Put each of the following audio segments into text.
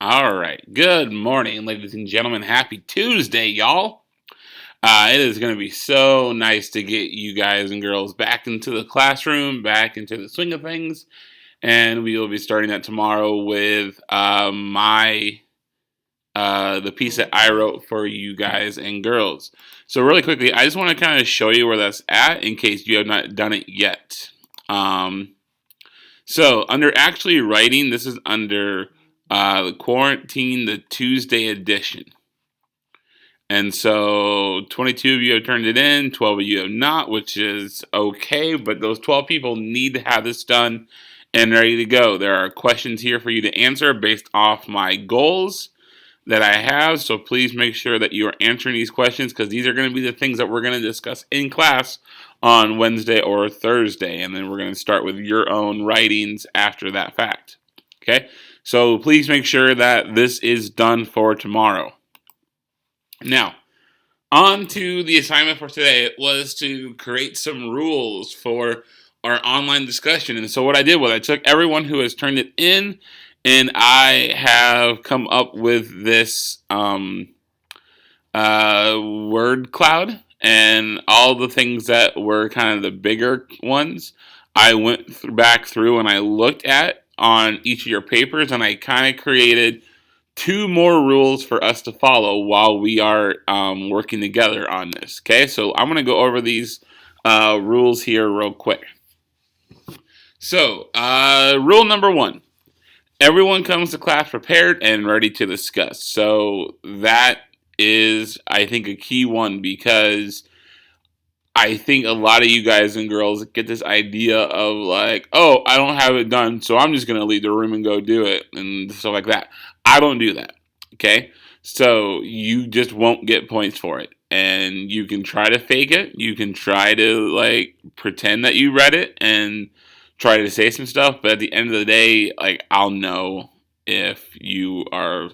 All right. Good morning, ladies and gentlemen. Happy Tuesday, y'all. It is going to be so nice to get you guys and girls back into the classroom, back into the swing of things. And we will be starting that tomorrow with the piece that I wrote for you guys and girls. So really quickly, I just want to kind of show you where that's at in case you have not done it yet. So under actually writing, this is under the quarantine, the Tuesday edition. And so 22 of you have turned it in, 12 of you have not, which is okay, but those 12 people need to have this done and ready to go. There are questions here for you to answer based off my goals that I have, so please make sure that you are answering these questions because these are going to be the things that we're going to discuss in class on Wednesday or Thursday, and then we're going to start with your own writings after that fact. Okay, so please make sure that this is done for tomorrow. Now, on to the assignment for today. It was to create some rules for our online discussion. And so what I did was I took everyone who has turned it in, and I have come up with this word cloud and all the things that were kind of the bigger ones. I went back through and I looked at on each of your papers, and I kind of created two more rules for us to follow while we are working together on this. Okay, so I'm going to go over these rules here real quick. So, rule number one. Everyone comes to class prepared and ready to discuss. So that is, I think, a key one because I think a lot of you guys and girls get this idea of like, oh, I don't have it done, so I'm just going to leave the room and go do it and stuff like that. I don't do that. Okay? So you just won't get points for it. And you can try to fake it. You can try to like pretend that you read it and try to say some stuff, but at the end of the day, like I'll know if you are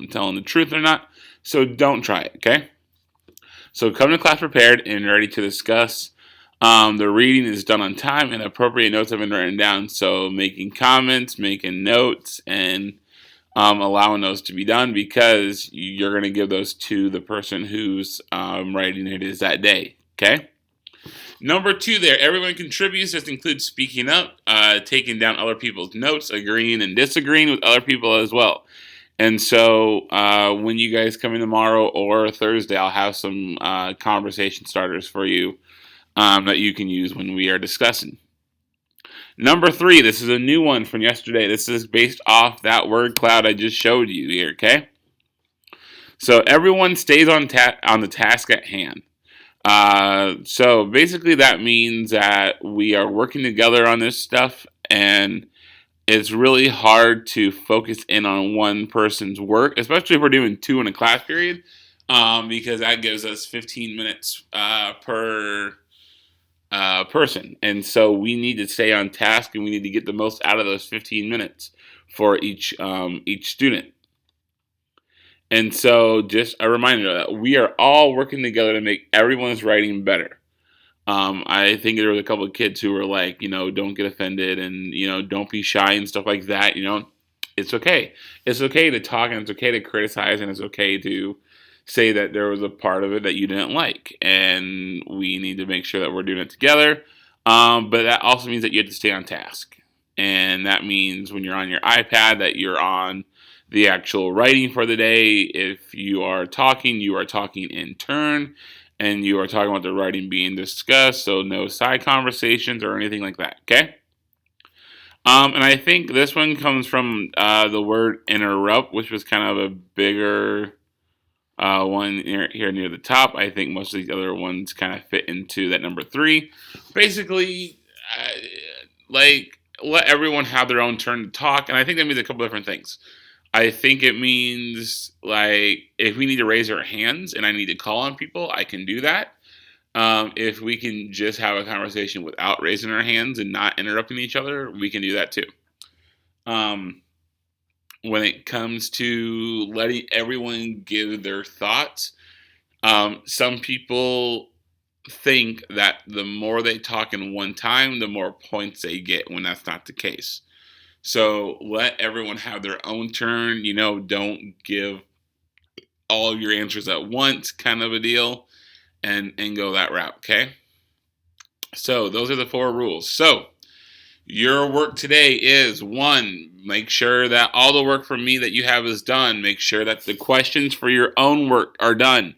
telling the truth or not. So don't try it, okay? So come to class prepared and ready to discuss. The reading is done on time and appropriate notes have been written down. So making comments, making notes, and allowing those to be done because you're going to give those to the person who's writing it is that day, okay? Number two there, everyone contributes. This includes speaking up, taking down other people's notes, agreeing and disagreeing with other people as well. And so when you guys come in tomorrow or Thursday, I'll have some conversation starters for you that you can use when we are discussing. Number three, this is a new one from yesterday. This is based off that word cloud I just showed you here, okay? So everyone stays on the task at hand. So basically that means that we are working together on this stuff, and it's really hard to focus in on one person's work, especially if we're doing two in a class period, because that gives us 15 minutes per person. And so we need to stay on task, and we need to get the most out of those 15 minutes for each student. And so just a reminder that we are all working together to make everyone's writing better. I think there was a couple of kids who were like, don't get offended and, don't be shy and stuff like that. It's okay. It's okay to talk, and it's okay to criticize, and it's okay to say that there was a part of it that you didn't like. And we need to make sure that we're doing it together. But that also means that you have to stay on task. And that means when you're on your iPad that you're on the actual writing for the day. If you are talking in turn, and you are talking about the writing being discussed, so no side conversations or anything like that, okay? And I think this one comes from the word interrupt, which was kind of a bigger one here near the top. I think most of these other ones kind of fit into that number three. Basically, let everyone have their own turn to talk, and I think that means a couple different things. I think it means, like, if we need to raise our hands and I need to call on people, I can do that. If we can just have a conversation without raising our hands and not interrupting each other, we can do that too. When it comes to letting everyone give their thoughts, some people think that the more they talk in one time, the more points they get, when that's not the case. So let everyone have their own turn. Don't give all of your answers at once, kind of a deal, and go that route. Okay. So those are the 4 rules. So your work today is 1, make sure that all the work from me that you have is done. Make sure that the questions for your own work are done,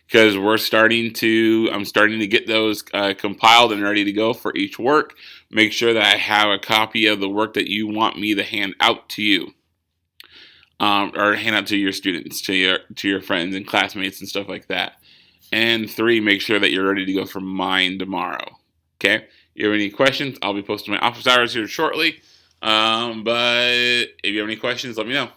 because I'm starting to get those compiled and ready to go for each work. Make sure that I have a copy of the work that you want me to hand out to you, or hand out to your students, to your friends and classmates and stuff like that. And 3, make sure that you're ready to go for mine tomorrow. Okay? If you have any questions, I'll be posting my office hours here shortly. But if you have any questions, let me know.